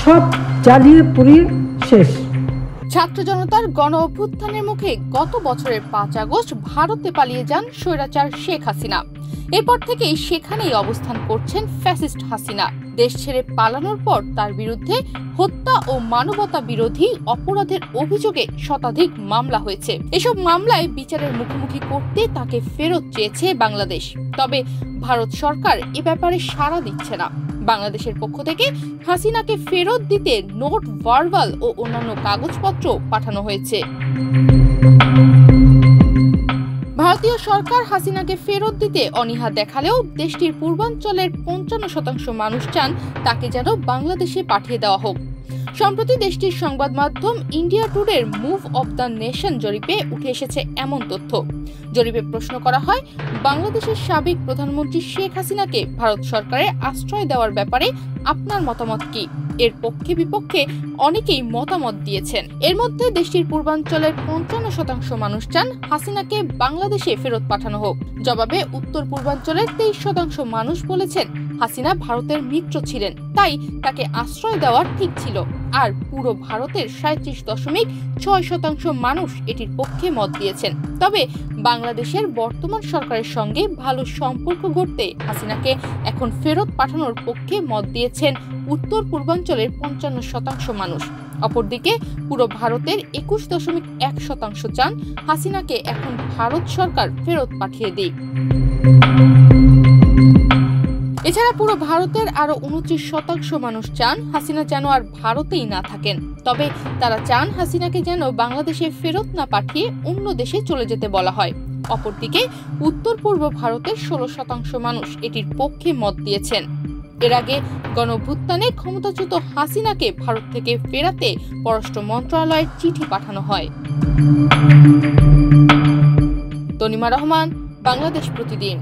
সব জ্বালিয়ে পুড়িয়ে শেষ। ছাত্র জনতার গণ অভ্যুত্থানের মুখে গত বছরের 5 আগস্ট ভারতে পালিয়ে যান স্বৈরাচার শেখ হাসিনা। এরপর থেকেই সেখানেই অবস্থান করছেন ফ্যাসিস্ট হাসিনা। দেশ ছেড়ে পালানোর পর তার বিরুদ্ধে হত্যা ও মানবতা বিরোধী অপরাধের অভিযোগে শতাধিক মামলা হয়েছে। এসব মামলায় বিচারের মুখোমুখি করতে তাকে ফেরত চেয়েছে বাংলাদেশ। তবে ভারত সরকার এ ব্যাপারে সাড়া দিচ্ছে না। বাংলাদেশের পক্ষ থেকে হাসিনাকে ফেরত দিতে নোট, ভার্বাল ও অন্যান্য কাগজপত্র পাঠানো হয়েছে। ভারতীয় সরকার হাসিনাকে ফেরত দিতে অনীহা দেখালেও দেশটির পূর্বাঞ্চলের 55% মানুষ চান তাকে যেন বাংলাদেশে পাঠিয়ে দেওয়া হোক। সম্প্রতি দেশটির সংবাদ মাধ্যম ইন্ডিয়া টুডের মুভ অব দ্য নেশন জরিপে উঠে এসেছে এমন তথ্য। জরিপে প্রশ্ন করা হয়, বাংলাদেশের সাবেক প্রধানমন্ত্রী শেখ হাসিনাকে ভারত সরকারের আশ্রয় দেওয়ার ব্যাপারে আপনার মতামত কি? এর পক্ষে বিপক্ষে অনেকেই মতামত দিয়েছেন। এর মধ্যে দেশটির পূর্বাঞ্চলের 55% মানুষ চান হাসিনাকে বাংলাদেশে ফেরত পাঠানো হোক। জবাবে উত্তর পূর্বাঞ্চলের 23% মানুষ বলেছেন হাসিনা ভারতের মিত্র ছিলেন, তাই তাকে আশ্রয় দেওয়া ঠিক ছিল। আর পুরো ভারতের 37.6% মানুষ এটির পক্ষে মত দিয়েছেন। তবে বাংলাদেশের বর্তমান সরকারের সঙ্গে ভালো সম্পর্ক গড়তে হাসিনাকে এখন ফেরত পাঠানোর পক্ষে মত দিয়েছেন উত্তর পূর্বাঞ্চলের 55% মানুষ। অপরদিকে পুরো ভারতের 21.1% চান হাসিনাকে এখন ভারত সরকার ফেরত পাঠিয়ে দিক। এছাড়া পুরো ভারতের আরো 29% মানুষ চান হাসিনা যেন আর ভারতেই না থাকেন। তবে তারা চান হাসিনাকে যেন বাংলাদেশে ফেরত না পাঠিয়ে অন্য দেশে চলে যেতে বলা হয়। অপরদিকে উত্তর পূর্ব ভারতের 16% মানুষ এটির পক্ষে মত দিয়েছেন। এর আগে গণঅভ্যুত্থানে ক্ষমতাচ্যুত হাসিনাকে ভারত থেকে ফেরাতে পররাষ্ট্র মন্ত্রণালয়ের চিঠি পাঠানো হয়। তনিমা রহমান, বাংলাদেশ প্রতিদিন।